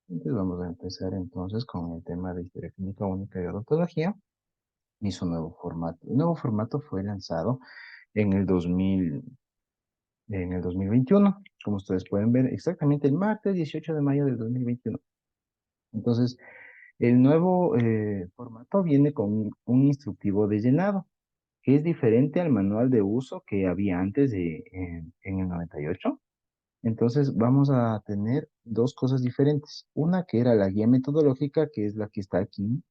Entonces vamos a empezar entonces con el tema de historia clínica única y odontología y su nuevo formato. El nuevo formato fue lanzado en el 2000, en el 2021, como ustedes pueden ver, exactamente el martes 18 de mayo del 2021. Entonces, el nuevo formato viene con un instructivo de llenado, que es diferente al manual de uso que había antes en el 98. Entonces vamos a tener dos cosas diferentes. Una que era la guía metodológica, que es la que está aquí,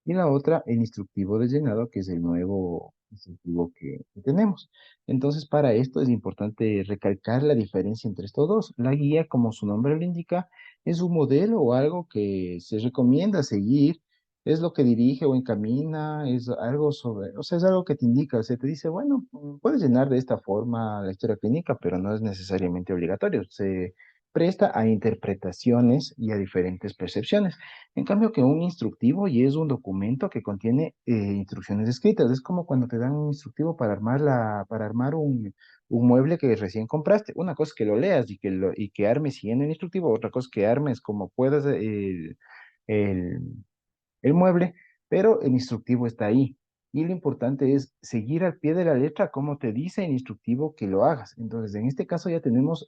y la otra, el instructivo de llenado, que es el nuevo instructivo que tenemos. Entonces, para esto es importante recalcar la diferencia entre estos dos. La guía, como su nombre lo indica, es un modelo o algo que se recomienda seguir, es lo que dirige o encamina, es algo sobre, o sea, es algo que te indica, o sea, te dice, bueno, puedes llenar de esta forma la historia clínica, pero no es necesariamente obligatorio. Se presta a interpretaciones y a diferentes percepciones. En cambio que un instructivo y es un documento que contiene instrucciones escritas. Es como cuando te dan un instructivo para armar un mueble que recién compraste. Una cosa es que lo leas y que armes siguiendo el instructivo, otra cosa es que armes como puedas el, el mueble, pero el instructivo está ahí. Y lo importante es seguir al pie de la letra como te dice el instructivo que lo hagas. Entonces, en este caso ya tenemos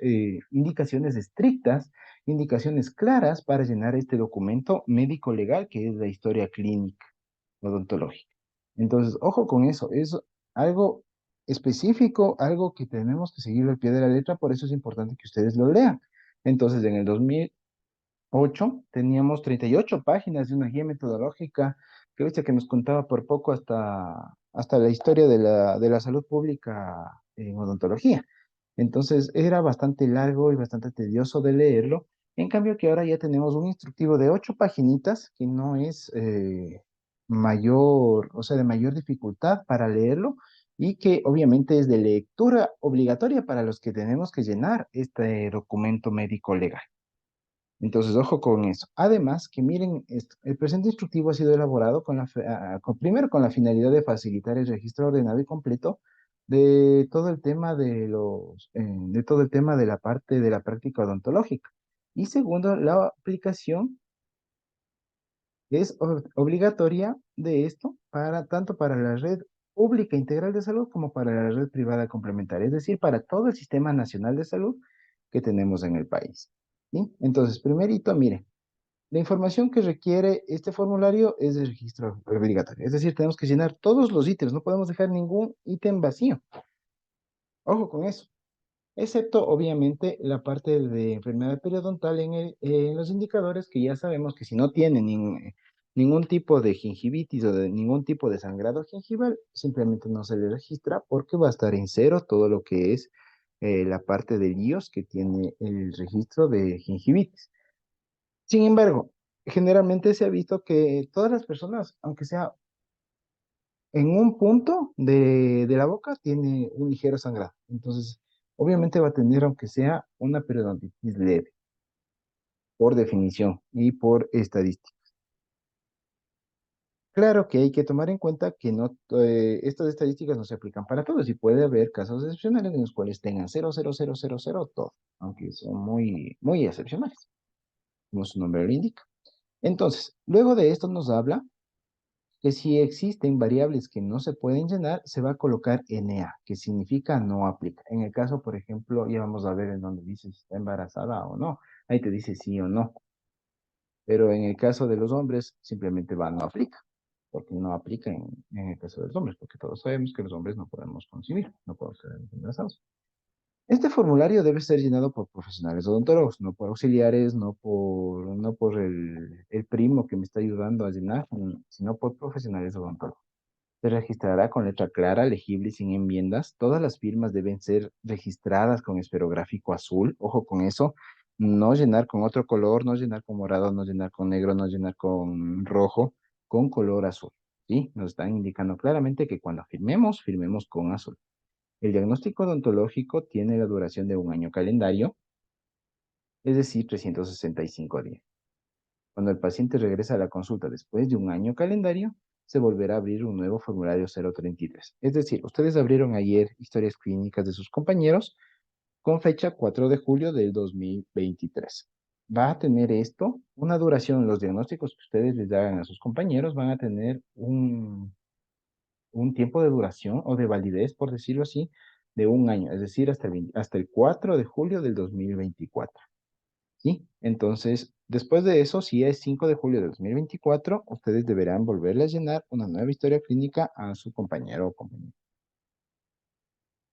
indicaciones estrictas, indicaciones claras para llenar este documento médico legal que es la historia clínica odontológica. Entonces, ojo con eso, es algo específico, algo que tenemos que seguir al pie de la letra, por eso es importante que ustedes lo lean. Entonces, en el 2008 teníamos 38 páginas de una guía metodológica que nos contaba por poco hasta la historia de la salud pública en odontología. Entonces era bastante largo y bastante tedioso de leerlo. En cambio que ahora ya tenemos un instructivo de 8 paginitas que no es mayor, o sea, de mayor dificultad para leerlo y que obviamente es de lectura obligatoria para los que tenemos que llenar este documento médico legal. Entonces, ojo con eso. Además, que miren esto, el presente instructivo ha sido elaborado primero con la finalidad de facilitar el registro ordenado y completo de todo el tema de todo el tema de la parte de la práctica odontológica. Y segundo, la aplicación es obligatoria de esto para tanto para la red pública integral de salud como para la red privada complementaria, es decir, para todo el sistema nacional de salud que tenemos en el país. ¿Sí? Entonces, primerito, mire, la información que requiere este formulario es de registro obligatorio, es decir, tenemos que llenar todos los ítems, no podemos dejar ningún ítem vacío. Ojo con eso, excepto obviamente la parte de enfermedad periodontal en los indicadores que ya sabemos que si no tiene ningún tipo de gingivitis o de ningún tipo de sangrado gingival, simplemente no se le registra porque va a estar en cero todo lo que es la parte de IOS que tiene el registro de gingivitis. Sin embargo, generalmente se ha visto que todas las personas, aunque sea en un punto de la boca, tiene un ligero sangrado. Entonces, obviamente va a tener, aunque sea una periodontitis leve, por definición y por estadística. Claro que hay que tomar en cuenta que no, estas estadísticas no se aplican para todos y puede haber casos excepcionales en los cuales tengan 0,0000 todo, aunque son muy excepcionales, como su nombre lo indica. Entonces, luego de esto nos habla que si existen variables que no se pueden llenar, se va a colocar NA, que significa no aplica. En el caso, por ejemplo, ya vamos a ver en donde dice si está embarazada o no. Ahí te dice sí o no. Pero en el caso de los hombres, simplemente va no aplica. Porque no aplica en el caso de los hombres, porque todos sabemos que los hombres no podemos concebir, no podemos ser embarazados. Este formulario debe ser llenado por profesionales odontólogos, no por auxiliares, no por el primo que me está ayudando a llenar, sino por profesionales odontólogos. Se registrará con letra clara, legible y sin enmiendas. Todas las firmas deben ser registradas con esferográfico azul. Ojo con eso. No llenar con otro color, no llenar con morado, no llenar con negro, no llenar con rojo, con color azul. ¿Sí? Nos están indicando claramente que cuando firmemos, firmemos con azul. El diagnóstico odontológico tiene la duración de un año calendario, es decir, 365 días. Cuando el paciente regresa a la consulta después de un año calendario, se volverá a abrir un nuevo formulario 033. Es decir, ustedes abrieron ayer historias clínicas de sus compañeros con fecha 4 de julio del 2023. va a tener esto, una duración, los diagnósticos que ustedes les hagan a sus compañeros van a tener un tiempo de duración o de validez, por decirlo así, de un año, es decir, hasta el 4 de julio del 2024. ¿Sí? Entonces, después de eso, si es 5 de julio de 2024, ustedes deberán volverle a llenar una nueva historia clínica a su compañero o compañera.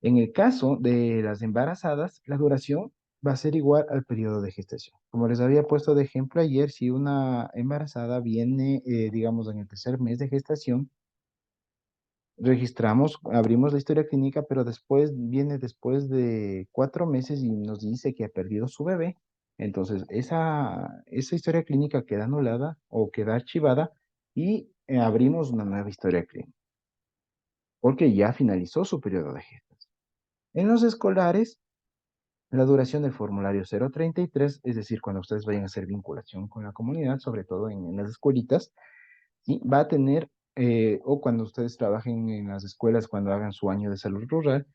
En el caso de las embarazadas, la duración va a ser igual al periodo de gestación. Como les había puesto de ejemplo ayer, si una embarazada viene, digamos, en el tercer mes de gestación, registramos, abrimos la historia clínica, pero después viene después de 4 meses y nos dice que ha perdido su bebé. Entonces, esa historia clínica queda anulada o queda archivada y abrimos una nueva historia clínica, porque ya finalizó su periodo de gestación. En los escolares, la duración del formulario 033, es decir, cuando ustedes vayan a hacer vinculación con la comunidad, sobre todo en las escuelitas, ¿sí? Va a tener, o cuando ustedes trabajen en las escuelas, cuando hagan su año de salud rural,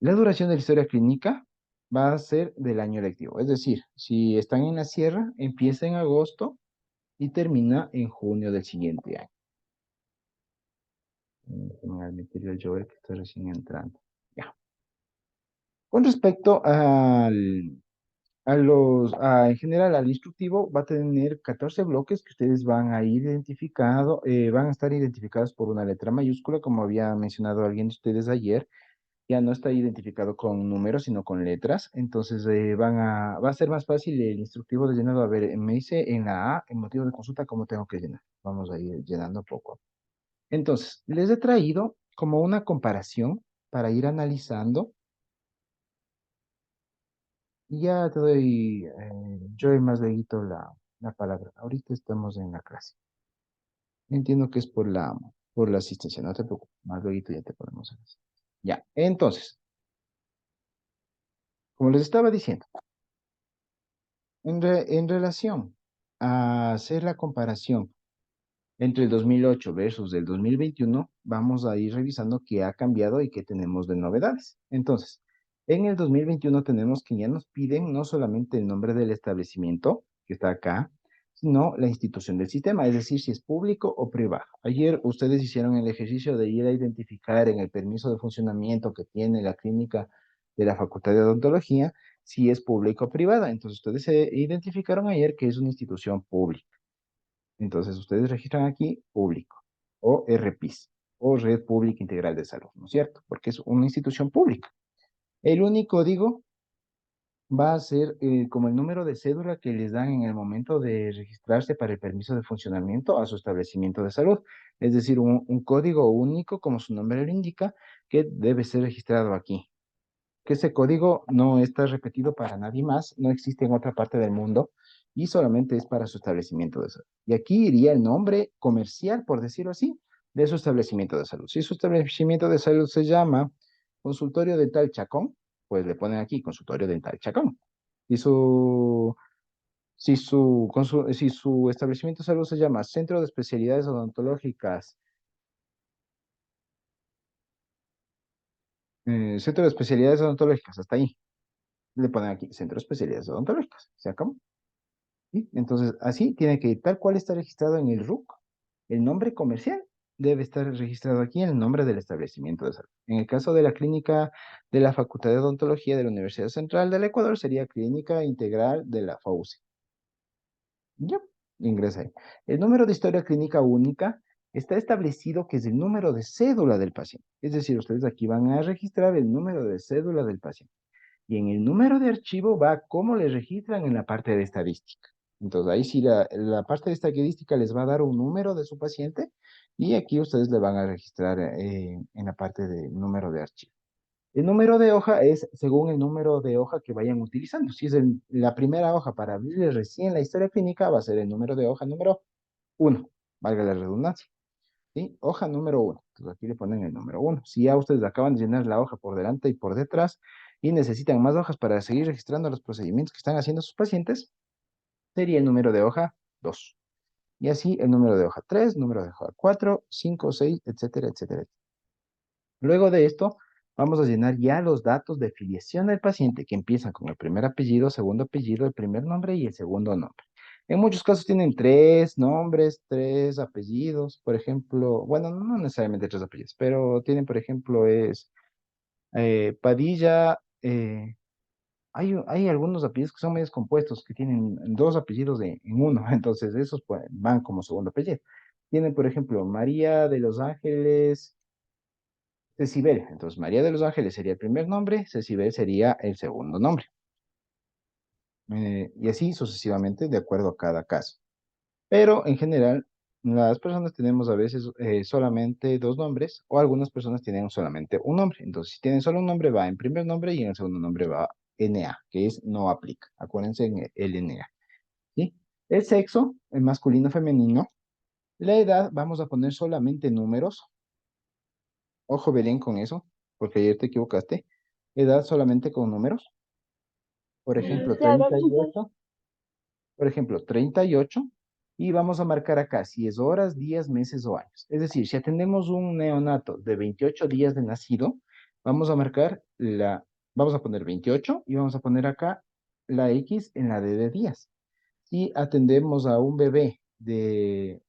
la duración de la historia clínica va a ser del año lectivo. Es decir, si están en la sierra, empieza en agosto y termina en junio del siguiente año. Déjenme admitirle al Joel que está recién entrando. Ya. Con respecto en general, al instructivo va a tener 14 bloques que ustedes van a ir van a estar identificados por una letra mayúscula, como había mencionado alguien de ustedes ayer. Ya no está identificado con números, sino con letras. Entonces va a ser más fácil el instructivo de llenado. A ver, me dice en la A, en motivo de consulta, cómo tengo que llenar. Vamos a ir llenando poco. Entonces, les he traído como una comparación para ir analizando. Y ya te doy, yo más leguito la palabra. Ahorita estamos en la clase. Entiendo que es por la asistencia, no te preocupes. Más leguito ya te podemos hacer. Ya, entonces, como les estaba diciendo, en relación a hacer la comparación entre el 2008 versus el 2021, vamos a ir revisando qué ha cambiado y qué tenemos de novedades. Entonces, en el 2021 tenemos que ya nos piden no solamente el nombre del establecimiento, que está acá, sino la institución del sistema, es decir, si es público o privado. Ayer ustedes hicieron el ejercicio de ir a identificar en el permiso de funcionamiento que tiene la clínica de la Facultad de Odontología si es público o privada. Entonces, ustedes se identificaron ayer que es una institución pública. Entonces, ustedes registran aquí público o RPIS o Red Pública Integral de Salud, ¿no es cierto? Porque es una institución pública. El único código va a ser como el número de cédula que les dan en el momento de registrarse para el permiso de funcionamiento a su establecimiento de salud. Es decir, un código único, como su nombre lo indica, que debe ser registrado aquí. Que ese código no está repetido para nadie más, no existe en otra parte del mundo y solamente es para su establecimiento de salud. Y aquí iría el nombre comercial, por decirlo así, de su establecimiento de salud. Si su establecimiento de salud se llama Consultorio Dental Chacón, pues le ponen aquí Consultorio Dental Chacón. Y si su establecimiento de salud se llama Centro de Especialidades Odontológicas, Centro de Especialidades Odontológicas, hasta ahí, le ponen aquí Centro de Especialidades Odontológicas. ¿Se acabó? ¿Sí? Entonces, así tiene que ir tal cual está registrado en el RUC, el nombre comercial debe estar registrado aquí en el nombre del establecimiento de salud. En el caso de la clínica de la Facultad de Odontología de la Universidad Central del Ecuador, sería Clínica Integral de la FAUCE. Ya, ingresa ahí. El número de historia clínica única está establecido que es el número de cédula del paciente. Es decir, ustedes aquí van a registrar el número de cédula del paciente. Y en el número de archivo va cómo le registran en la parte de estadística. Entonces, ahí sí la parte de estadística les va a dar un número de su paciente y aquí ustedes le van a registrar en la parte de número de archivo. El número de hoja es según el número de hoja que vayan utilizando. Si es la primera hoja para abrirle recién la historia clínica, va a ser el número de hoja número 1, valga la redundancia. ¿Sí? Hoja número 1. Entonces aquí le ponen el número 1. Si ya ustedes acaban de llenar la hoja por delante y por detrás y necesitan más hojas para seguir registrando los procedimientos que están haciendo sus pacientes, sería el número de hoja 2. Y así el número de hoja 3, número de hoja 4, 5, 6, etcétera, etcétera. Luego de esto, vamos a llenar ya los datos de filiación del paciente que empiezan con el primer apellido, segundo apellido, el primer nombre y el segundo nombre. En muchos casos tienen tres nombres, tres apellidos, por ejemplo, bueno, no necesariamente tres apellidos, pero tienen, por ejemplo, es Padilla, hay algunos apellidos que son medios compuestos, que tienen dos apellidos en uno, entonces esos pues, van como segundo apellido. Tienen, por ejemplo, María de los Ángeles Cecibel. Entonces, María de los Ángeles sería el primer nombre, Cecibel sería el segundo nombre. Y así sucesivamente de acuerdo a cada caso. Pero en general, las personas tenemos a veces solamente dos nombres o algunas personas tienen solamente un nombre. Entonces, si tienen solo un nombre, va en primer nombre y en el segundo nombre va NA, que es no aplica. Acuérdense en el NA. ¿Sí? El sexo, el masculino, femenino. La edad, vamos a poner solamente números. Ojo, Belén, con eso, porque ayer te equivocaste. Edad solamente con números. Por ejemplo, Claro, 38. Por ejemplo, 38. Y vamos a marcar acá si es horas, días, meses o años. Es decir, si atendemos un neonato de 28 días de nacido, vamos a marcar vamos a poner 28 y vamos a poner acá la X en la D de días. Si atendemos a un bebé de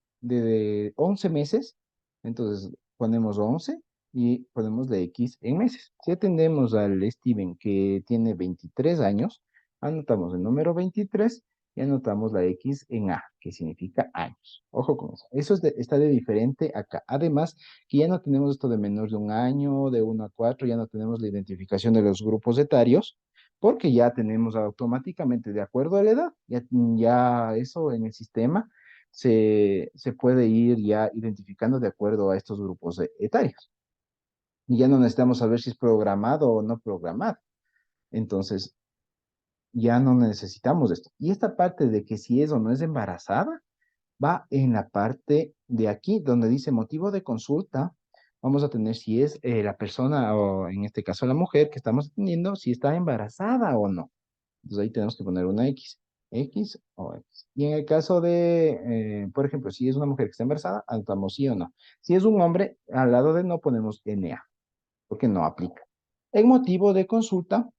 11 meses, entonces ponemos 11 y ponemos la X en meses. Si atendemos al Steven que tiene 23 años, anotamos el número 23 y anotamos la X en A, que significa años. Ojo con eso. Eso está de diferente acá. Además, que ya no tenemos esto de menor de un año, de 1 a 4, ya no tenemos la identificación de los grupos etarios, porque ya tenemos automáticamente, de acuerdo a la edad, ya eso en el sistema se puede ir ya identificando de acuerdo a estos grupos etarios. Y ya no necesitamos saber si es programado o no programado. Entonces, ya no necesitamos esto. Y esta parte de que si es o no es embarazada, va en la parte de aquí, donde dice motivo de consulta. Vamos a tener si es la persona, o en este caso la mujer que estamos atendiendo, si está embarazada o no. Entonces ahí tenemos que poner una X, X o X. Y en el caso de, por ejemplo, si es una mujer que está embarazada, anotamos sí o no. Si es un hombre, al lado de no ponemos NA, porque no aplica. En motivo de consulta,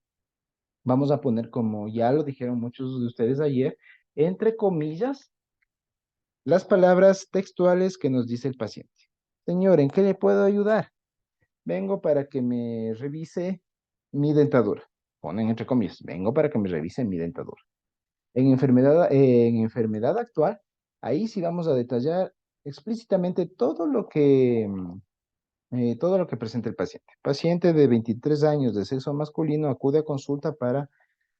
vamos a poner, como ya lo dijeron muchos de ustedes ayer, entre comillas, las palabras textuales que nos dice el paciente. Señor, ¿en qué le puedo ayudar? Vengo para que me revise mi dentadura. Ponen entre comillas, vengo para que me revise mi dentadura. En enfermedad actual, ahí sí vamos a detallar explícitamente todo lo que presenta el paciente. Paciente de 23 años de sexo masculino acude a consulta para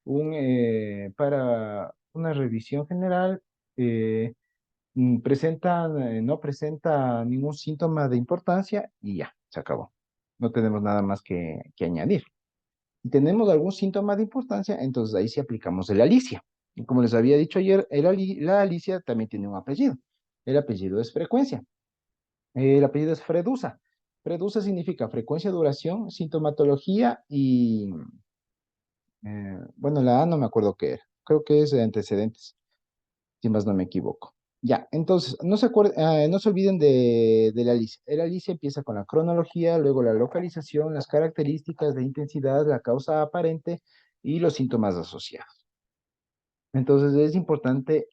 una revisión general. No presenta ningún síntoma de importancia y ya, se acabó. No tenemos nada más que añadir. Si tenemos algún síntoma de importancia, entonces ahí sí aplicamos el Alicia. Y como les había dicho ayer, la Alicia también tiene un apellido. El apellido es frecuencia. El apellido es Fredusa. Fredusa significa frecuencia, duración, sintomatología y, bueno, la A no me acuerdo qué era. Creo que es de antecedentes, si más no me equivoco. Ya, entonces, no se olviden de la Alicia. El Alicia empieza con la cronología, luego la localización, las características de intensidad, la causa aparente y los síntomas asociados. Entonces, es importante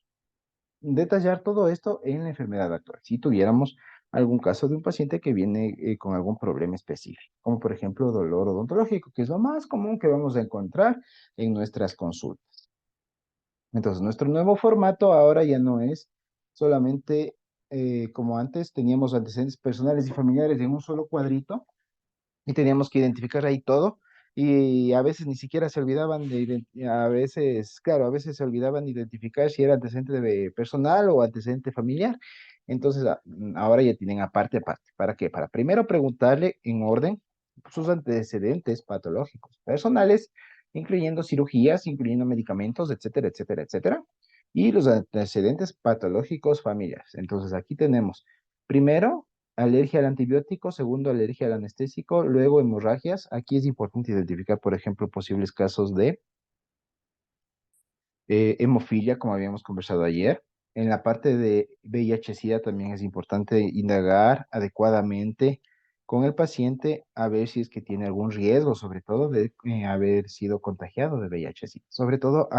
detallar todo esto en la enfermedad actual. Si tuviéramos algún caso de un paciente que viene con algún problema específico, como por ejemplo dolor odontológico, que es lo más común que vamos a encontrar en nuestras consultas. Entonces, nuestro nuevo formato ahora ya no es solamente como antes, teníamos antecedentes personales y familiares en un solo cuadrito y teníamos que identificar ahí todo y a veces ni siquiera se olvidaban a veces, claro, a veces se olvidaban de identificar si era antecedente personal o antecedente familiar. Entonces, ahora ya tienen aparte, aparte. ¿Para qué? Para primero preguntarle en orden sus antecedentes patológicos personales, incluyendo cirugías, incluyendo medicamentos, etcétera, etcétera, etcétera. Y los antecedentes patológicos familiares. Entonces, aquí tenemos primero alergia al antibiótico, segundo, alergia al anestésico, luego hemorragias. Aquí es importante identificar, por ejemplo, posibles casos de hemofilia, como habíamos conversado ayer. En la parte de VIH-Sida también es importante indagar adecuadamente con el paciente a ver si es que tiene algún riesgo, sobre todo de haber sido contagiado de VIH-Sida. Sobre todo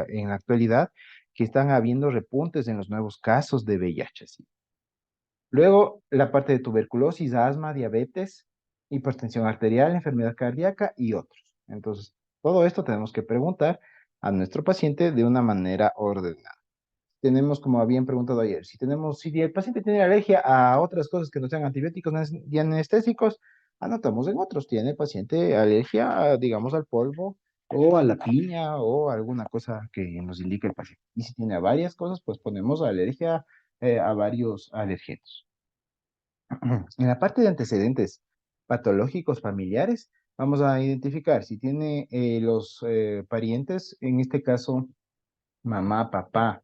en la actualidad que están habiendo repuntes en los nuevos casos de VIH-Sida. Luego, la parte de tuberculosis, asma, diabetes, hipertensión arterial, enfermedad cardíaca y otros. Entonces, todo esto tenemos que preguntar a nuestro paciente de una manera ordenada. Tenemos, como habían preguntado ayer, si el paciente tiene alergia a otras cosas que no sean antibióticos y anestésicos, anotamos en otros. Tiene el paciente alergia, digamos, al polvo o a la piña o alguna cosa que nos indique el paciente. Y si tiene varias cosas, pues ponemos alergia a varios alergenos. En la parte de antecedentes patológicos familiares, vamos a identificar si tiene los parientes, en este caso, mamá, papá,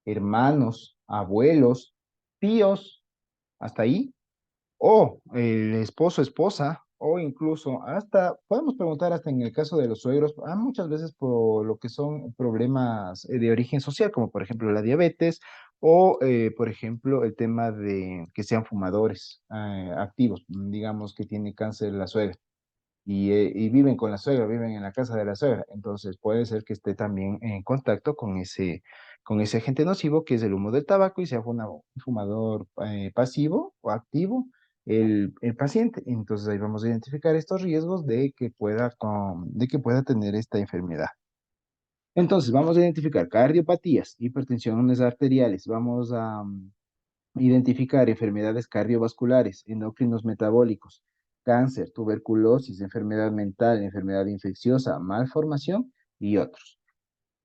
hermanos, abuelos, tíos, hasta ahí, o el esposo, esposa, o incluso hasta, podemos preguntar hasta en el caso de los suegros, muchas veces por lo que son problemas de origen social, como por ejemplo la diabetes, o por ejemplo el tema de que sean fumadores activos, digamos que tiene cáncer la suegra y viven con la suegra, viven en la casa de la suegra. Entonces puede ser que esté también en contacto con ese agente nocivo que es el humo del tabaco y sea un fumador pasivo o activo el paciente. Entonces ahí vamos a identificar estos riesgos de que pueda tener esta enfermedad. Entonces vamos a identificar cardiopatías, hipertensiones arteriales, vamos a identificar enfermedades cardiovasculares, endocrinos metabólicos, cáncer, tuberculosis, enfermedad mental, enfermedad infecciosa, malformación y otros.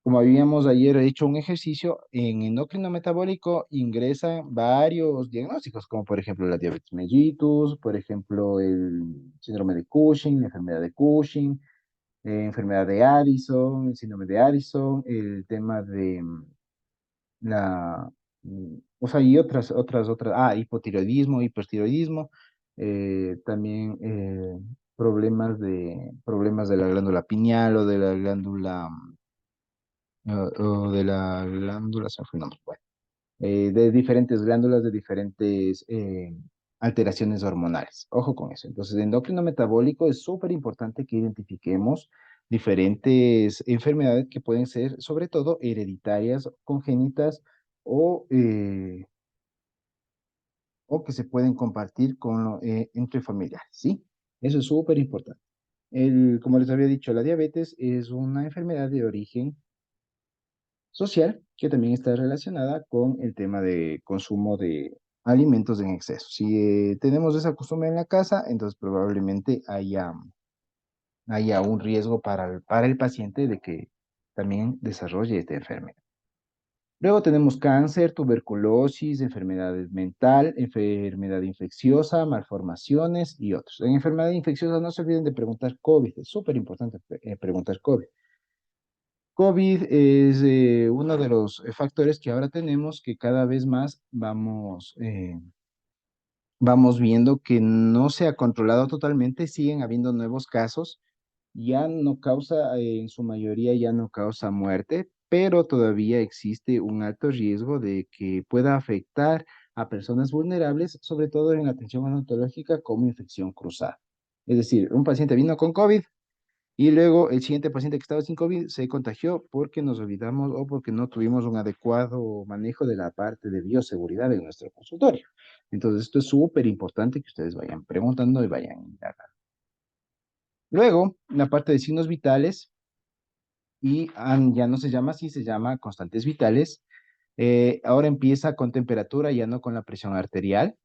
Como habíamos ayer hecho un ejercicio, en endocrino metabólico ingresan varios diagnósticos, como por ejemplo la diabetes mellitus, por ejemplo el síndrome de Cushing, la enfermedad de Cushing, enfermedad de Addison, el síndrome de Addison, el tema de o sea, y hipotiroidismo, hipertiroidismo, también problemas de la glándula pineal o de la glándula, se me fue el nombre, bueno, de diferentes glándulas, de diferentes alteraciones hormonales. Ojo con eso. Entonces, endocrino metabólico es súper importante que identifiquemos diferentes enfermedades que pueden ser, sobre todo, hereditarias, congénitas o, eh, o que se pueden compartir entre familiares, ¿sí? Eso es súper importante. Como les había dicho, la diabetes es una enfermedad de origen social que también está relacionada con el tema de consumo de alimentos en exceso. Si tenemos esa costumbre en la casa, entonces probablemente haya un riesgo para el paciente de que también desarrolle esta enfermedad. Luego tenemos cáncer, tuberculosis, enfermedades mental, enfermedad infecciosa, malformaciones y otros. En enfermedad infecciosa no se olviden de preguntar COVID, es súper importante preguntar COVID. COVID es uno de los factores que ahora tenemos que cada vez más vamos viendo que no se ha controlado totalmente, siguen habiendo nuevos casos, ya no causa, en su mayoría ya no causa muerte, pero todavía existe un alto riesgo de que pueda afectar a personas vulnerables, sobre todo en la atención odontológica como infección cruzada. Es decir, un paciente vino con COVID, y luego el siguiente paciente que estaba sin COVID se contagió porque nos olvidamos o porque no tuvimos un adecuado manejo de la parte de bioseguridad en nuestro consultorio. Entonces, esto es súper importante que ustedes vayan preguntando y vayan indagando. Luego, la parte de signos vitales, y ya no se llama así, se llama constantes vitales. Ahora empieza con temperatura, ya no con la presión arterial.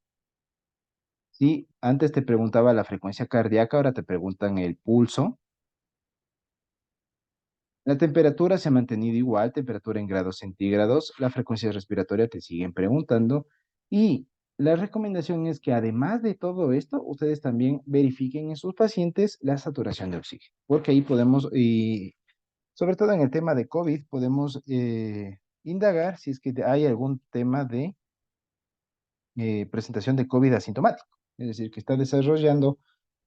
Sí, antes te preguntaba la frecuencia cardíaca, ahora te preguntan el pulso. La temperatura se ha mantenido igual, temperatura en grados centígrados, la frecuencia respiratoria te siguen preguntando y la recomendación es que además de todo esto, ustedes también verifiquen en sus pacientes la saturación de oxígeno, porque ahí podemos, y sobre todo en el tema de COVID, podemos indagar si es que hay algún tema de presentación de COVID asintomático, es decir, que está desarrollando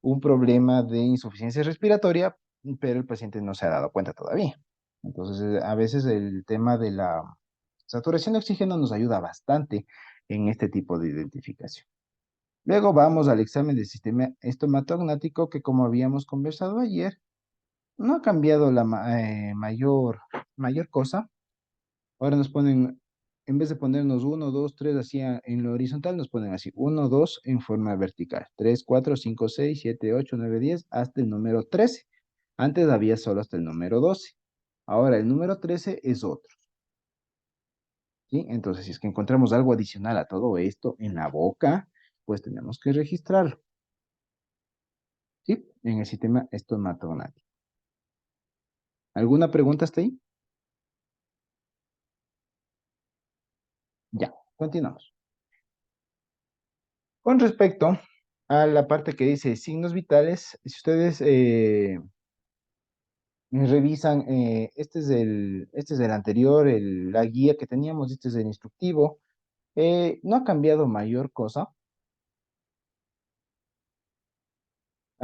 un problema de insuficiencia respiratoria, pero el paciente no se ha dado cuenta todavía. Entonces, a veces el tema de la saturación de oxígeno nos ayuda bastante en este tipo de identificación. Luego vamos al examen del sistema estomatognático que como habíamos conversado ayer, no ha cambiado la mayor cosa. Ahora nos ponen, en vez de ponernos uno 2 3 así en lo horizontal, nos ponen así, uno 2 en forma vertical, 3 4 5 6 7 8 9 10 hasta el número 13. Antes había solo hasta el número 12. Ahora el número 13 es otro, ¿sí? Entonces, si es que encontramos algo adicional a todo esto en la boca, pues tenemos que registrarlo, ¿sí? En el sistema estomatognático. ¿Alguna pregunta hasta ahí? Ya, continuamos. Con respecto a la parte que dice signos vitales, si ustedes revisan, este es el anterior, la guía que teníamos, este es el instructivo, no ha cambiado mayor cosa.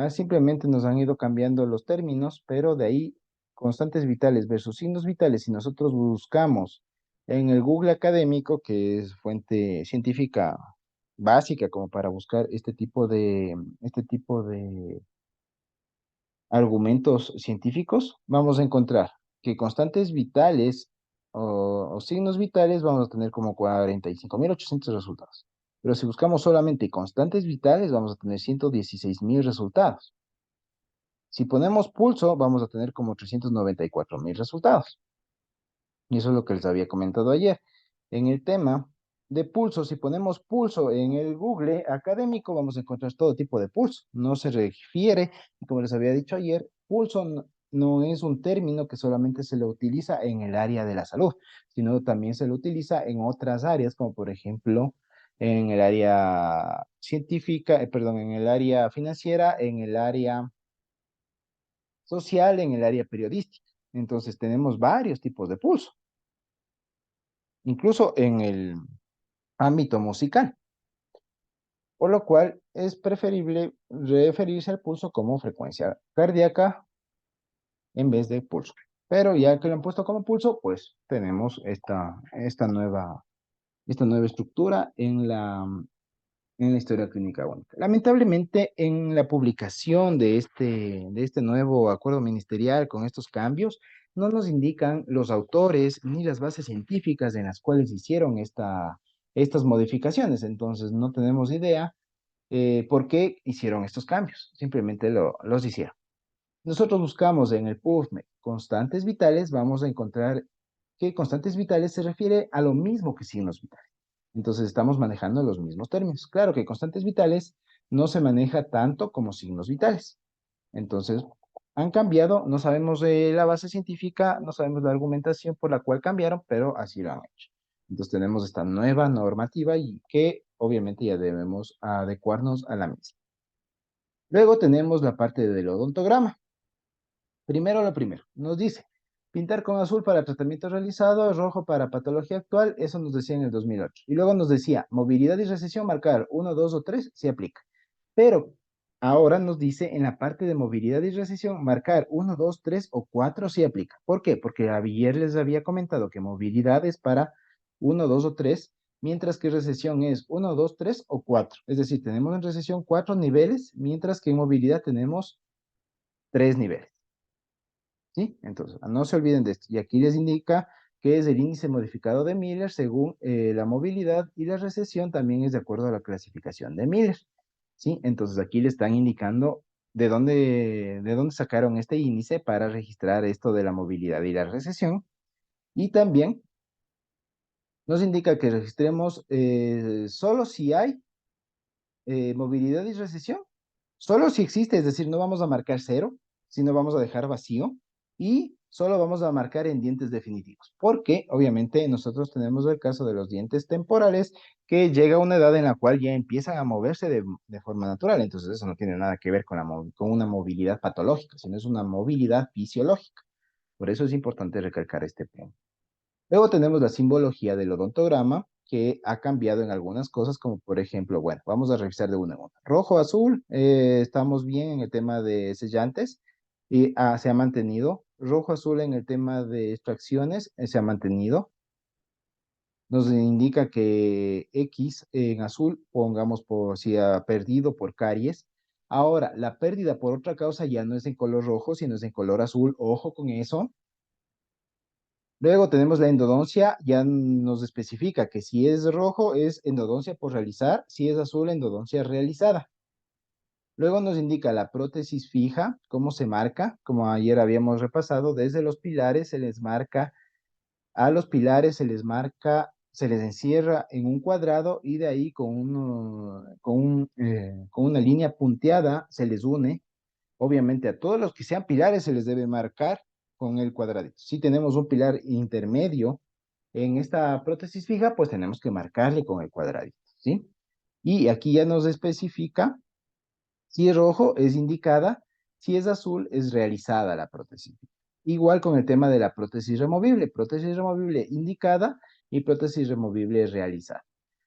Simplemente nos han ido cambiando los términos, pero de ahí constantes vitales versus signos vitales, si nosotros buscamos en el Google académico, que es fuente científica básica como para buscar este tipo de argumentos científicos, vamos a encontrar que constantes vitales o signos vitales vamos a tener como 45.800 resultados. Pero si buscamos solamente constantes vitales, vamos a tener 116.000 resultados. Si ponemos pulso, vamos a tener como 394.000 resultados. Y eso es lo que les había comentado ayer. En el tema de pulso, si ponemos pulso en el Google académico, vamos a encontrar todo tipo de pulso. No se refiere, como les había dicho ayer, pulso no es un término que solamente se lo utiliza en el área de la salud, sino también se lo utiliza en otras áreas, como por ejemplo en el área científica, perdón, en el área financiera, en el área social, en el área periodística. Entonces tenemos varios tipos de pulso, incluso en el ámbito musical, por lo cual es preferible referirse al pulso como frecuencia cardíaca en vez de pulso. Pero ya que lo han puesto como pulso, pues tenemos esta nueva estructura en la historia clínica única. Lamentablemente, en la publicación de este nuevo acuerdo ministerial con estos cambios, no nos indican los autores ni las bases científicas en las cuales hicieron estas modificaciones. Entonces, no tenemos idea por qué hicieron estos cambios. Simplemente los hicieron. Nosotros buscamos en el PubMed constantes vitales, vamos a encontrar que constantes vitales se refiere a lo mismo que signos vitales. Entonces estamos manejando los mismos términos. Claro que constantes vitales no se maneja tanto como signos vitales. Entonces, han cambiado, no sabemos la base científica, no sabemos la argumentación por la cual cambiaron, pero así lo han hecho. Entonces tenemos esta nueva normativa y que obviamente ya debemos adecuarnos a la misma. Luego tenemos la parte del odontograma. Primero lo primero, nos dice, pintar con azul para tratamiento realizado, rojo para patología actual, eso nos decía en el 2008. Y luego nos decía, movilidad y recesión, marcar 1, 2 o 3, se aplica. Pero ahora nos dice en la parte de movilidad y recesión, marcar 1, 2, 3 o 4 sí aplica. ¿Por qué? Porque ayer les había comentado que movilidad es para 1, 2 o 3, mientras que recesión es 1, 2, 3 o 4. Es decir, tenemos en recesión 4 niveles, mientras que en movilidad tenemos 3 niveles. ¿Sí? Entonces, no se olviden de esto. Y aquí les indica que es el índice modificado de Miller según la movilidad y la recesión también es de acuerdo a la clasificación de Miller. ¿Sí? Entonces, aquí le están indicando de dónde sacaron este índice para registrar esto de la movilidad y la recesión. Y también nos indica que registremos solo si hay movilidad y recesión. Solo si existe, es decir, no vamos a marcar cero, sino vamos a dejar vacío y solo vamos a marcar en dientes definitivos. Porque obviamente nosotros tenemos el caso de los dientes temporales que llega a una edad en la cual ya empiezan a moverse de forma natural. Entonces eso no tiene nada que ver con una movilidad patológica, sino es una movilidad fisiológica. Por eso es importante recalcar este punto. Luego tenemos la simbología del odontograma, que ha cambiado en algunas cosas, como por ejemplo, bueno, vamos a revisar de una en una. Rojo, azul, estamos bien en el tema de sellantes y se ha mantenido. Rojo, azul en el tema de extracciones, se ha mantenido. nos indica que X en azul, pongamos por si ha perdido por caries. Ahora, la pérdida por otra causa ya no es en color rojo, sino es en color azul. Ojo con eso. Luego tenemos la endodoncia, ya nos especifica que si es rojo es endodoncia por realizar, si es azul endodoncia realizada. Luego nos indica la prótesis fija, cómo se marca, como ayer habíamos repasado, desde los pilares se les marca, a los pilares se les marca, se les encierra en un cuadrado y de ahí con una línea punteada se les une. Obviamente a todos los que sean pilares se les debe marcar con el cuadradito. Si tenemos un pilar intermedio en esta prótesis fija, pues tenemos que marcarle con el cuadradito, ¿sí? Y aquí ya nos especifica si es rojo es indicada, si es azul es realizada la prótesis. Igual con el tema de la prótesis removible indicada y prótesis removible realizada.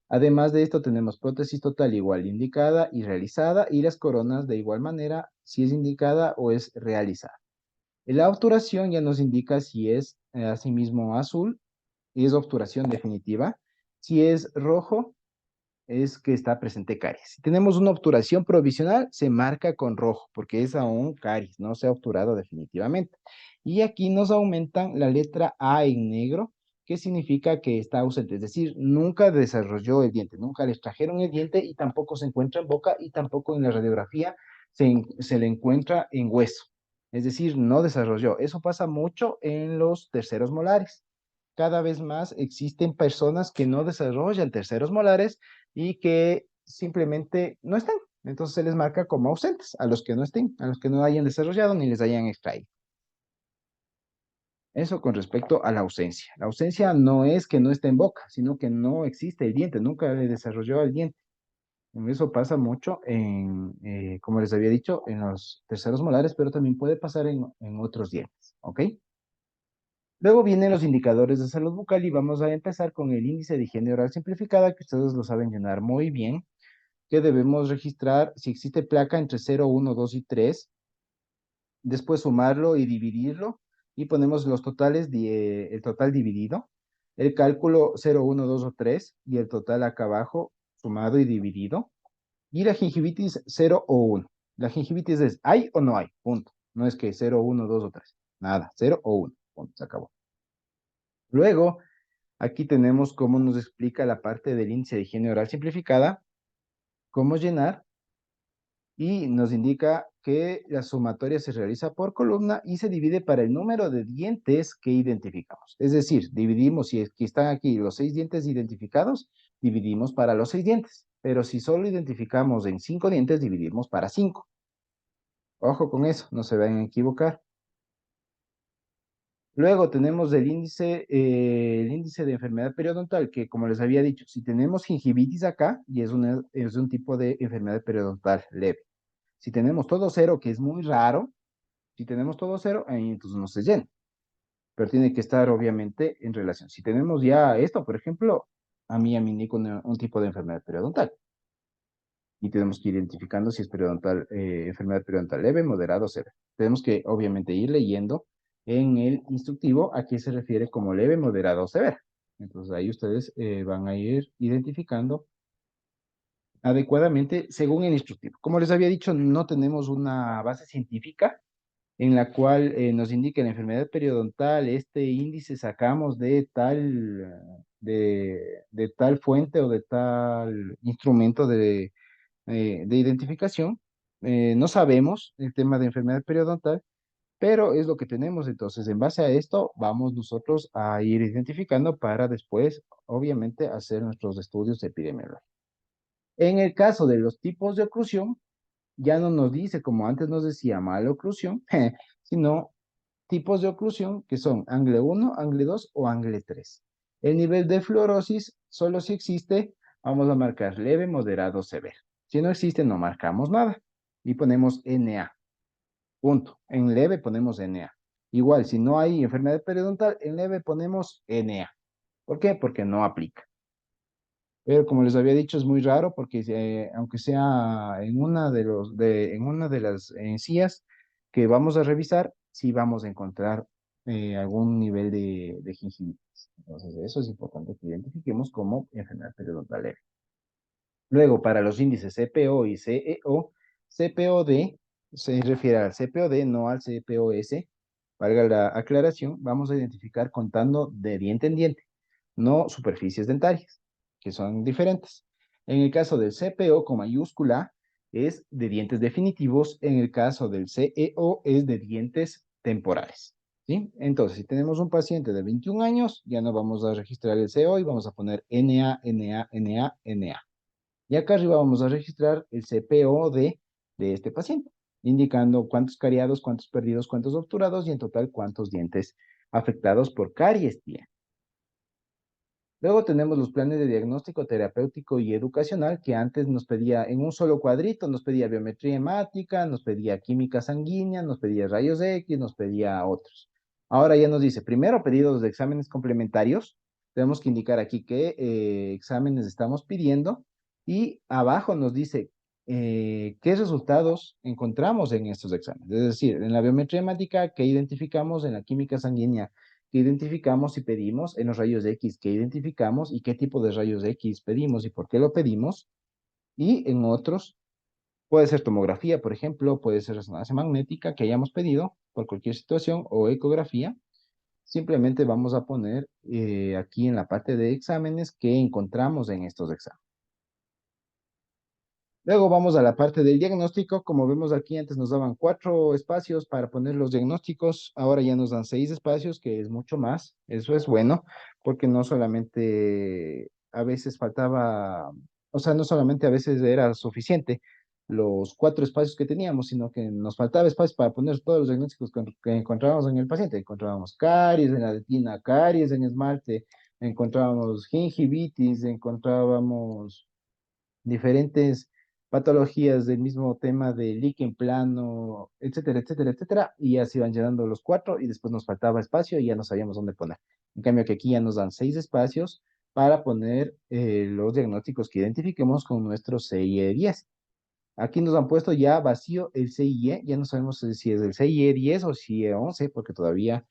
Además de esto tenemos prótesis total igual indicada y realizada y las coronas de igual manera si es indicada o es realizada. La obturación ya nos indica si es asimismo azul y es obturación definitiva. Si es rojo es que está presente caries. Si tenemos una obturación provisional, se marca con rojo, porque es aún caries, no se ha obturado definitivamente. Y aquí nos aumentan la letra A en negro, que significa que está ausente, es decir, nunca desarrolló el diente, nunca le extrajeron el diente y tampoco se encuentra en boca y tampoco en la radiografía se le encuentra en hueso. Es decir, no desarrolló. Eso pasa mucho en los terceros molares. Cada vez más existen personas que no desarrollan terceros molares y que simplemente no están. Entonces se les marca como ausentes a los que no estén, a los que no hayan desarrollado ni les hayan extraído. Eso con respecto a la ausencia. La ausencia no es que no esté en boca, sino que no existe el diente, nunca le desarrolló el diente. Eso pasa mucho como les había dicho, en los terceros molares, pero también puede pasar en otros dientes, ¿ok? Luego vienen los indicadores de salud bucal y vamos a empezar con el índice de higiene oral simplificada, que ustedes lo saben llenar muy bien, que debemos registrar si existe placa entre 0, 1, 2 y 3, después sumarlo y dividirlo, y ponemos los totales, el total dividido, el cálculo 0, 1, 2 o 3, y el total acá abajo, sumado y dividido, y la gingivitis 0 o 1. La gingivitis es, ¿hay o no hay? Punto. No es que 0, 1, 2 o 3. Nada, 0 o 1. Punto, se acabó. Luego, aquí tenemos cómo nos explica la parte del índice de higiene oral simplificada, cómo llenar, y nos indica que la sumatoria se realiza por columna y se divide para el número de dientes que identificamos. Es decir, dividimos, si es que están aquí los 6 dientes identificados, dividimos para los 6 dientes. Pero si solo identificamos en 5 dientes, dividimos para 5. Ojo con eso, no se vayan a equivocar. Luego tenemos el índice de enfermedad periodontal, que como les había dicho, si tenemos gingivitis acá, y es un tipo de enfermedad periodontal leve. Si tenemos todo cero, que es muy raro, si tenemos todo cero, ahí entonces no se llena. Pero tiene que estar obviamente en relación. Si tenemos ya esto, por ejemplo, a mí me indica un tipo de enfermedad periodontal. Y tenemos que ir identificando si es periodontal, enfermedad periodontal leve, moderada o severa. Tenemos que obviamente ir leyendo en el instructivo a qué se refiere como leve, moderada o severa. Entonces ahí ustedes van a ir identificando adecuadamente según el instructivo. Como les había dicho, no tenemos una base científica en la cual nos indica la enfermedad periodontal, este índice sacamos de tal fuente o de tal instrumento de identificación. No sabemos el tema de enfermedad periodontal, pero es lo que tenemos. Entonces, en base a esto, vamos nosotros a ir identificando para después, obviamente, hacer nuestros estudios epidemiológicos. En el caso de los tipos de oclusión, ya no nos dice, como antes nos decía, maloclusión, sino tipos de oclusión que son angle 1, angle 2 o angle 3. El nivel de fluorosis, solo si existe, vamos a marcar leve, moderado, severo. Si no existe, no marcamos nada y ponemos NA. Punto. En leve ponemos NA. Igual, si no hay enfermedad periodontal, en leve ponemos NA. ¿Por qué? Porque no aplica. Pero como les había dicho, es muy raro porque aunque sea en una de las encías que vamos a revisar, sí vamos a encontrar algún nivel de gingivitis. Entonces, eso es importante que identifiquemos como enfermedad periodontal leve. Luego, para los índices CPO y CEO, CPOD se refiere al CPOD, no al CPOS. Valga la aclaración, vamos a identificar contando de diente en diente, no superficies dentarias, que son diferentes. En el caso del CPO con mayúscula es de dientes definitivos, en el caso del CEO es de dientes temporales. ¿Sí? Entonces, si tenemos un paciente de 21 años, ya no vamos a registrar el CO y vamos a poner NA, NA, NA, NA. Y acá arriba vamos a registrar el CPO de este paciente, indicando cuántos cariados, cuántos perdidos, cuántos obturados y en total cuántos dientes afectados por caries tiene. Luego tenemos los planes de diagnóstico terapéutico y educacional que antes nos pedía en un solo cuadrito, nos pedía biometría hemática, nos pedía química sanguínea, nos pedía rayos X, nos pedía otros. Ahora ya nos dice, primero pedidos de exámenes complementarios, tenemos que indicar aquí qué exámenes estamos pidiendo y abajo nos dice qué resultados encontramos en estos exámenes. Es decir, en la biometría hemática, qué identificamos, en la química sanguínea, que identificamos y pedimos, en los rayos X que identificamos y qué tipo de rayos X pedimos y por qué lo pedimos, y en otros puede ser tomografía, por ejemplo, puede ser resonancia magnética que hayamos pedido por cualquier situación o ecografía. Simplemente vamos a poner aquí en la parte de exámenes que encontramos en estos exámenes. Luego vamos a la parte del diagnóstico. Como vemos aquí, antes nos daban 4 espacios para poner los diagnósticos. Ahora ya nos dan 6 espacios, que es mucho más. Eso es bueno, porque no solamente a veces faltaba, o sea, no solamente a veces era suficiente los 4 espacios que teníamos, sino que nos faltaba espacio para poner todos los diagnósticos que encontrábamos en el paciente. Encontrábamos caries en la retina, caries en esmalte, encontrábamos gingivitis, encontrábamos diferentes patologías del mismo tema de líquen plano, etcétera, etcétera, etcétera, y ya se iban llenando los 4 y después nos faltaba espacio y ya no sabíamos dónde poner. En cambio que aquí ya nos dan 6 espacios para poner los diagnósticos que identifiquemos con nuestro CIE-10. Aquí nos han puesto ya vacío el CIE, ya no sabemos si es el CIE-10 o CIE-11, porque todavía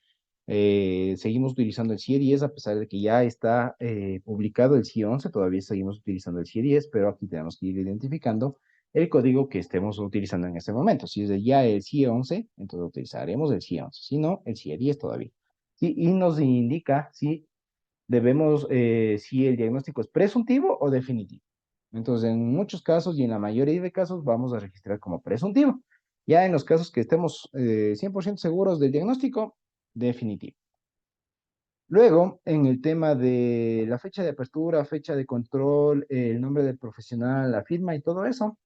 seguimos utilizando el CIE-10, a pesar de que ya está publicado el CIE-11, todavía seguimos utilizando el CIE-10, pero aquí tenemos que ir identificando el código que estemos utilizando en este momento. Si es ya el CIE-11, entonces utilizaremos el CIE-11, si no, el CIE-10 todavía. Sí, y nos indica si debemos, si el diagnóstico es presuntivo o definitivo. Entonces, en muchos casos y en la mayoría de casos vamos a registrar como presuntivo. Ya en los casos que estemos 100% seguros del diagnóstico, definitivo. Luego, en el tema de la fecha de apertura, fecha de control, el nombre del profesional, la firma y todo eso,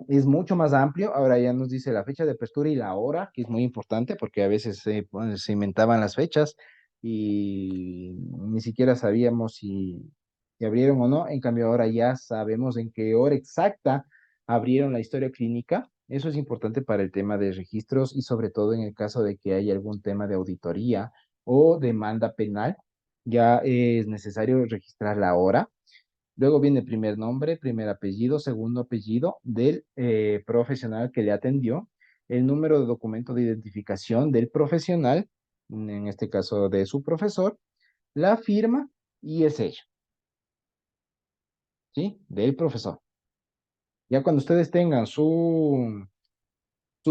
es mucho más amplio. Ahora ya nos dice la fecha de apertura y la hora, que es muy importante porque a veces se inventaban las fechas y ni siquiera sabíamos si abrieron o no. En cambio, ahora ya sabemos en qué hora exacta abrieron la historia clínica. Eso es importante para el tema de registros y sobre todo en el caso de que haya algún tema de auditoría o demanda penal, ya es necesario registrar la hora. Luego viene primer nombre, primer apellido, segundo apellido del profesional que le atendió, el número de documento de identificación del profesional, en este caso de su profesor, la firma y el sello, ¿sí? Del profesor. Ya cuando ustedes tengan su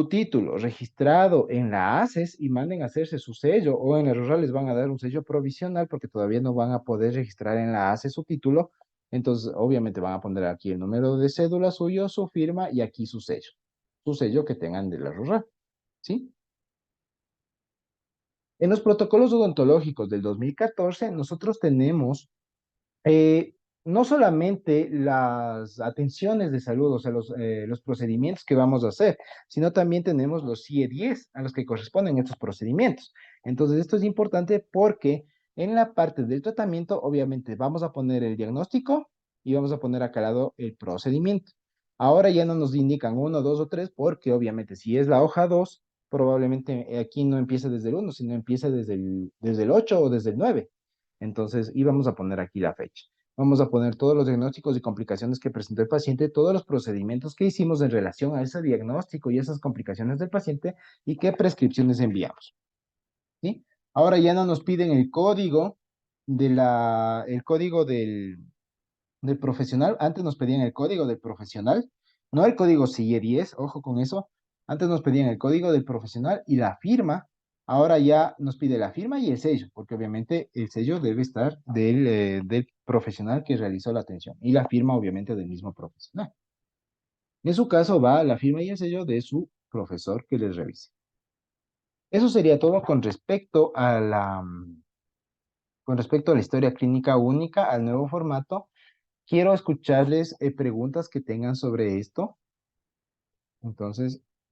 título registrado en la ACES y manden a hacerse su sello, o en el RURAL les van a dar un sello provisional porque todavía no van a poder registrar en la ACES su título. Entonces, obviamente van a poner aquí el número de cédula suyo, su firma y aquí su sello que tengan de la RURAL, ¿sí? En los protocolos odontológicos del 2014, nosotros tenemos eh, no solamente las atenciones de salud, o sea, los procedimientos que vamos a hacer, sino también tenemos los CIE-10 a los que corresponden estos procedimientos. Entonces, esto es importante porque en la parte del tratamiento, obviamente, vamos a poner el diagnóstico y vamos a poner acá al lado el procedimiento. Ahora ya no nos indican uno, dos o tres, porque obviamente si es la hoja 2, probablemente aquí no empieza desde el 1, sino empieza desde el 8 o desde el 9. Entonces, y vamos a poner aquí la fecha. Vamos a poner todos los diagnósticos y complicaciones que presentó el paciente, todos los procedimientos que hicimos en relación a ese diagnóstico y esas complicaciones del paciente y qué prescripciones enviamos. ¿Sí? Ahora ya no nos piden el código el código del profesional. Antes nos pedían el código del profesional, no el código CIE 10, ojo con eso. Antes nos pedían el código del profesional y la firma. Ahora ya nos pide la firma y el sello, porque obviamente el sello debe estar del profesional que realizó la atención y la firma obviamente del mismo profesional. En su caso va la firma y el sello de su profesor que les revise. Eso sería todo con respecto a la historia clínica única, al nuevo formato. Quiero escucharles preguntas que tengan sobre esto. Entonces,